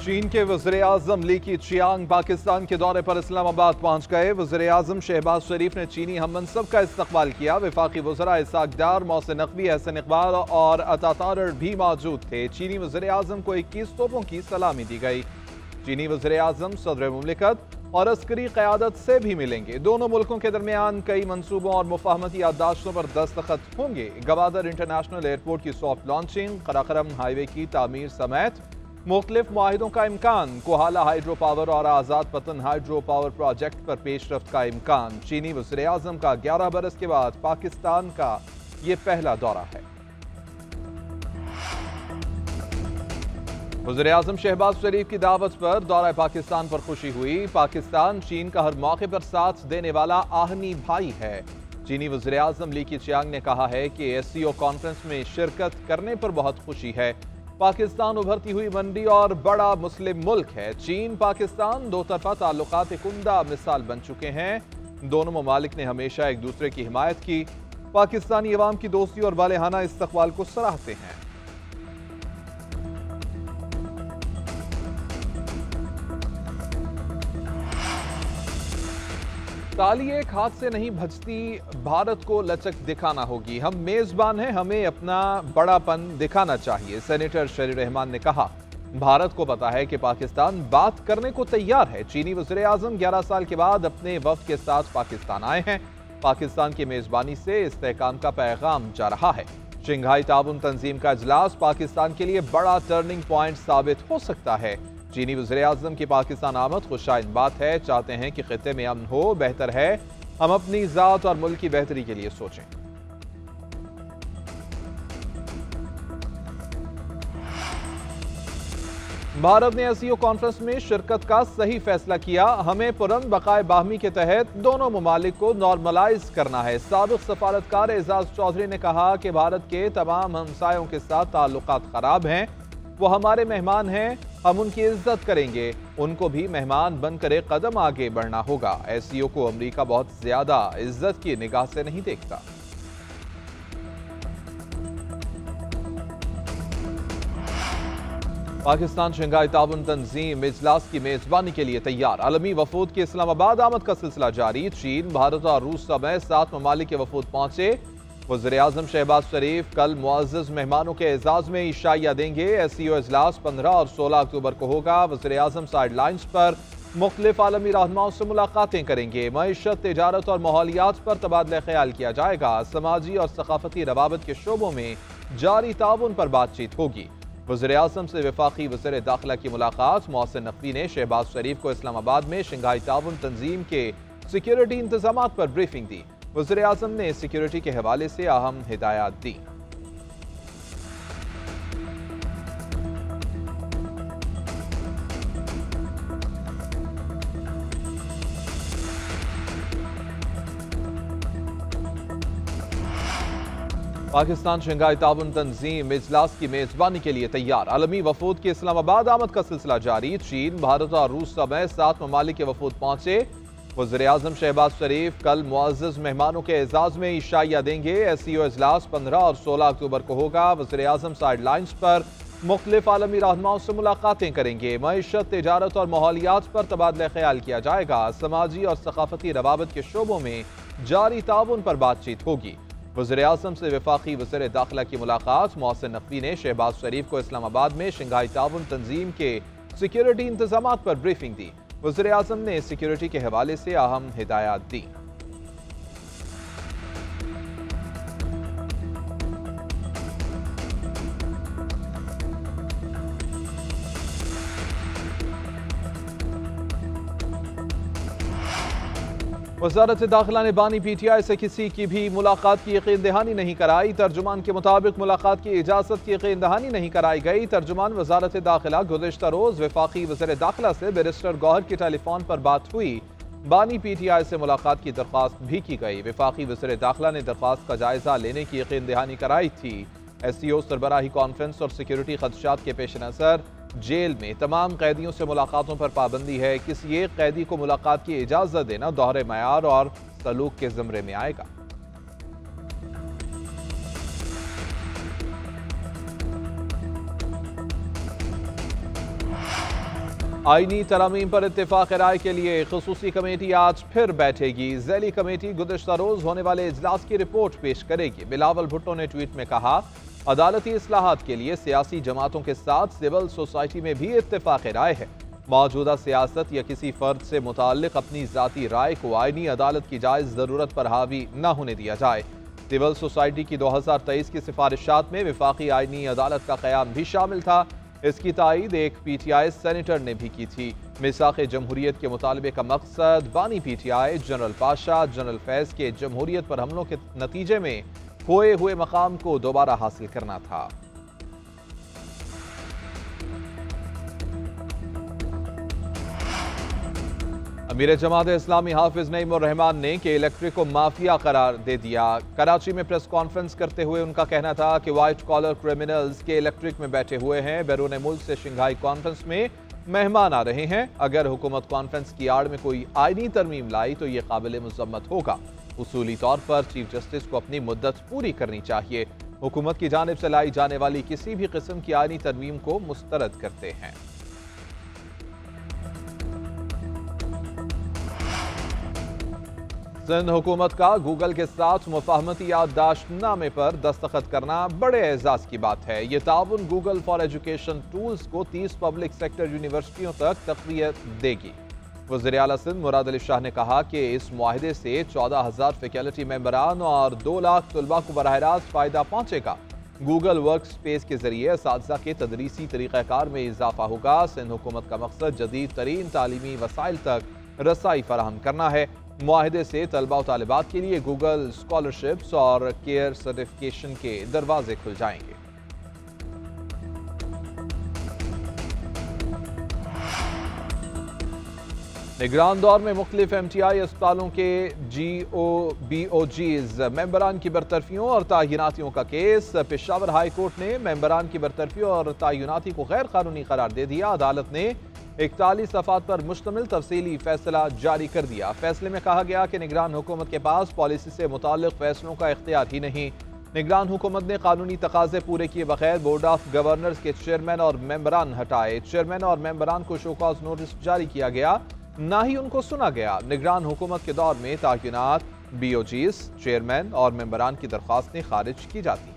चीन के वज़ीर-ए-आज़म ली कीचियांग पाकिस्तान के दौरे पर इस्लामाबाद पहुंच गए। वज़ीर-ए-आज़म शहबाज शरीफ ने चीनी हम-मनसब का इस्तकबाल किया। वफाकी वज़रा इसाक डार, मोहसिन नकवी, हसन इकबाल और अता तारर भी मौजूद थे। चीनी वज़ीर-ए-आज़म को 21 तोपों की सलामी दी गई। चीनी वज़ीर-ए-आज़म सदर मुमलिकत और अस्करी क़यादत से भी मिलेंगे। दोनों मुल्कों के दरमियान कई मंसूबों और मुफाहमती याददाश्तों पर दस्तखत होंगे। गवादर इंटरनेशनल एयरपोर्ट की सॉफ्ट लॉन्चिंग, कराकरम हाईवे की तामीर समेत मुख्तलिफ मुआहिदों का इम्कान। कोहाला हाइड्रो पावर और आज़ाद पतन हाइड्रो पावर प्रोजेक्ट पर पेशरफ्त का इम्कान। चीनी वज़ीर-ए-आज़म का 11 बरस के बाद पाकिस्तान का ये पहला दौरा है। वज़ीर-ए-आज़म शहबाज शरीफ की दावत पर दौरा पाकिस्तान पर खुशी हुई। पाकिस्तान चीन का हर मौके पर साथ देने वाला आहनी भाई है। चीनी वज़ीर-ए-आज़म ली कीचियांग ने कहा है कि SCO कॉन्फ्रेंस में शिरकत करने पर बहुत खुशी है। पाकिस्तान उभरती हुई मंडी और बड़ा मुस्लिम मुल्क है। चीन पाकिस्तान दो तरफा ताल्लुकात एक उम्दा मिसाल बन चुके हैं। दोनों ममालिक ने हमेशा एक दूसरे की हिमायत की। पाकिस्तानी अवाम की दोस्ती और वालेहाना इस्तकबाल को सराहते हैं। ताली एक हाथ से नहीं भजती, भारत को लचक दिखाना होगी। हम मेजबान हैं, हमें अपना बड़ापन दिखाना चाहिए, सेनेटर शरीर रहमान ने कहा। भारत को पता है कि पाकिस्तान बात करने को तैयार है। चीनी वज़ीर-ए-आज़म 11 साल के बाद अपने वफ्द के साथ पाकिस्तान आए हैं। पाकिस्तान की मेजबानी से इस्तेहकाम का पैगाम जा रहा है। शंघाई ताउन तंजीम का इजलास पाकिस्तान के लिए बड़ा टर्निंग पॉइंट साबित हो सकता है। चीनी वज़ीर-ए-आज़म की पाकिस्तान आमद खुशाइन बात है। चाहते हैं कि खित्ते में अमन हो। बेहतर है हम अपनी ज़ात और मुल्क की बेहतरी के लिए सोचें। भारत ने SCO कॉन्फ्रेंस में शिरकत का सही फैसला किया। हमें पुरन बकाए बाहमी के तहत दोनों ममालिक को नॉर्मलाइज करना है। साबिक सफारतकार एजाज चौधरी ने कहा कि भारत के तमाम हमसायों के साथ ताल्लुकात खराब हैं। वो हमारे मेहमान हैं, हम उनकी इज्जत करेंगे। उनको भी मेहमान बनकर एक कदम आगे बढ़ना होगा। SCO को अमेरिका बहुत ज्यादा इज्जत की निगाह से नहीं देखता। पाकिस्तान शंघाई ताउन तंजीम इजलास की मेजबानी के लिए तैयार। आलमी वफूद की इस्लामाबाद आमद का सिलसिला जारी। चीन, भारत और रूस समेत 7 ममालिक के वफूद पहुंचे। वज़ीर-ए-आज़म शहबाज शरीफ कल मुअज़्ज़ज़ मेहमानों के एजाज़ में इशाइया देंगे। SCO इजलास 15 और 16 अक्टूबर को होगा। वज़ीर-ए-आज़म साइड लाइन्स पर मुख्तलिफ आलमी रहनुमाओं से मुलाकातें करेंगे। मईशत, तिजारत और माहौलियात पर तबादला ख्याल किया जाएगा। समाजी और सकाफती रवाबत के शोबों में जारी ताउन पर बातचीत होगी। वज़ीर-ए-आज़म से वफाकी वज़ीर दाखिला की मुलाकात। मोहसिन नकवी ने शहबाज शरीफ को इस्लामाबाद में शंघाई ताउन तंजीम के सिक्योरिटी इंतजामात पर ब्रीफिंग दी। वज़ीर-ए-आज़म ने सिक्योरिटी के हवाले से अहम हिदायत दी। पाकिस्तान शंघाई ताउन तंजीम इजलास की मेजबानी के लिए तैयार। आलमी वफूद की इस्लामाबाद आमद का सिलसिला जारी। चीन, भारत और रूस समेत 7 ममालिक के वफूद पहुंचे। वज़ीर-ए-आज़म शहबाज शरीफ कल मुअज़्ज़ज़ मेहमानों के एजाज़ में इशाइया देंगे। SCO इजलास 15 और 16 अक्टूबर को होगा। वज़ीर-ए-आज़म साइड लाइन्स पर मुख्तलिफ आलमी रहनुमाओं से मुलाकातें करेंगे। मईशत, तिजारत और माहौलियात पर तबादला ख्याल किया जाएगा। समाजी और सकाफती रवाबत के शोबों में जारी ताउन पर बातचीत होगी। वज़ीर-ए-आज़म से वफाकी वज़ीर दाखिला की मुलाकात। मोहसिन नकवी ने शहबाज शरीफ को इस्लामाबाद में शंघाई ताउन तंजीम के सिक्योरिटी इंतजामात पर ब्रीफिंग दी। वज़ीर-ए-आज़म ने सिक्योरिटी के हवाले से अहम हिदायत दी। वज़ारत दाखिला ने बानी PTI से किसी की भी मुलाकात की यकीन दहानी नहीं कराई। तर्जुमान के मुताबिक मुलाकात की इजाज़त की यकीन दहानी नहीं कराई गई। तर्जुमान वज़ारत दाखिला गुज़िश्ता रोज़ वफाकी वज़ीर दाखिला से बैरिस्टर गौहर की टेलीफोन पर बात हुई। बानी PTI से मुलाकात की दरख्वास्त भी की गई। वफाकी वज़ीर दाखिला ने दरख्वास्त का जायजा लेने की यकीन दहानी कराई थी। SCO सरबराही कॉन्फ्रेंस और सिक्योरिटी खदशात के पेश नज़र जेल में तमाम कैदियों से मुलाकातों पर पाबंदी है। किसी एक कैदी को मुलाकात की इजाज़त देना दोहरे मयार और सलूक के ज़मरे में आएगा। आईनी तरमीम पर इत्तेफाक राय के लिए खुसूसी कमेटी आज फिर बैठेगी। ज़ैली कमेटी गुज़िश्ता रोज होने वाले इजलास की रिपोर्ट पेश करेगी। बिलावल भुट्टो ने ट्वीट में कहा, अदालती इस्लाहात के लिए सियासी जमातों के साथ सिविल सोसाइटी में भी इत्तेफाक राय है। मौजूदा सियासत या किसी फर्द से मुताल्लिक अपनी ज़ाती राय को आईनी अदालत की जायज़ ज़रूरत पर हावी न होने दिया जाए। सिविल सोसाइटी की 2023 की सिफारिशात में विफाकी आईनी अदालत का क़याम भी शामिल था। इसकी तायीद एक PTI सेनेटर ने भी की थी। मिसाक़े जमहूरियत के मुतालबे का मकसद बानी PTI जनरल पाशा जनरल फैज़ के जमहूरियत पर हमलों के नतीजे में खोए हुए मकाम को दोबारा हासिल करना था। अमीर जमात इस्लामी हाफिज नईम उर रहमान ने कि इलेक्ट्रिक को माफिया करार दे दिया। कराची में प्रेस कॉन्फ्रेंस करते हुए उनका कहना था कि वाइट कॉलर क्रिमिनल्स के इलेक्ट्रिक में बैठे हुए हैं। बैरून मुल्क से शंघाई कॉन्फ्रेंस में मेहमान आ रहे हैं। अगर हुकूमत कॉन्फ्रेंस की आड़ में कोई आईनी तरमीम लाई तो ये काबिल मुज़म्मत होगा। उसूली तौर पर चीफ जस्टिस को अपनी मुद्दत पूरी करनी चाहिए। हुकूमत की जानिब से लाई जाने वाली किसी भी किस्म की आईनी तरमीम को मुस्तरद करते हैं। सिंध हुकूमत का गूगल के साथ मुफाहमती याददाश्तनामे पर दस्तखत करना बड़े एजाज की बात है। ये ताउन गूगल फॉर एजुकेशन टूल्स को 30 पब्लिक सेक्टर यूनिवर्सिटियों तक तक़वियत देगी। वज़ीर आला सिंध मुराद अली शाह ने कहा कि इस मुआहदे से 14,000 फैकल्टी मेंबरान और 2 लाख तलबा को बराह रास्त फ़ायदा पहुँचेगा। गूगल वर्क स्पेस के जरिए असातिज़ा के तदरीसी तरीक़ाकार में इजाफा होगा। सिंध हुकूमत का मकसद जदीद तरीन तालीमी वसाइल तक रसाई फराहम करना है। मुआहदे से तलबा और तालिबात के लिए गूगल स्कॉलरशिप्स और केयर सर्टिफिकेशन के दरवाजे खुल जाएंगे। निगरान दौर में मुख्तलिफ MTI अस्पतालों के GOBOGs मेंबरान की बरतरफियों और तयनातियों का केस। पेशावर हाई कोर्ट ने मेंबरान की बरतरफियों और तयनाती को गैर कानूनी करार दे दिया। अदालत ने 41 सफ़ात पर मुश्तमिल तफसीली फैसला जारी कर दिया। फैसले में कहा गया कि निगरान हुकूमत के पास पॉलिसी से मुताल्लिक फैसलों का इख्तियार ही नहीं। निगरान हुकूमत ने कानूनी तकाजे पूरे किए बगैर बोर्ड ऑफ गवर्नर्स के चेयरमैन और मेंबरान हटाए। चेयरमैन और मेंबरान को शोकॉज नोटिस जारी किया गया, ना ही उनको सुना गया। निगरान हुकूमत के दौर में तयनात BOGs, चेयरमैन और मेंबरान की दरख्वास्तें खारिज की जाती हैं।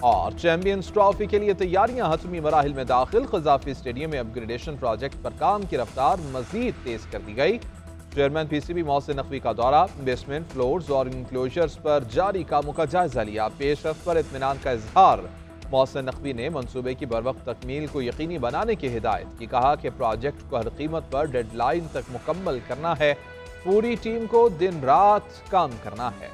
और चैंपियंस ट्रॉफी के लिए तैयारियां हतमी मराहिल में दाखिल। क़ज़ाफ़ी स्टेडियम में अपग्रेडेशन प्रोजेक्ट पर काम की रफ्तार मजीद तेज कर दी गई। चेयरमैन PCB मोहसिन नकवी का दौरा बेसमेंट, फ्लोर्स और इंक्लोजर्स पर जारी कामों का जायजा लिया। पेशरफ्त पर इत्मीनान का इजहार। मोहसिन नकवी ने मंसूबे की बरवक्त तकमील को यकीनी बनाने की हिदायत की। कहा कि प्रोजेक्ट को हर कीमत पर डेडलाइन तक मुकम्मल करना है। पूरी टीम को दिन रात काम करना है।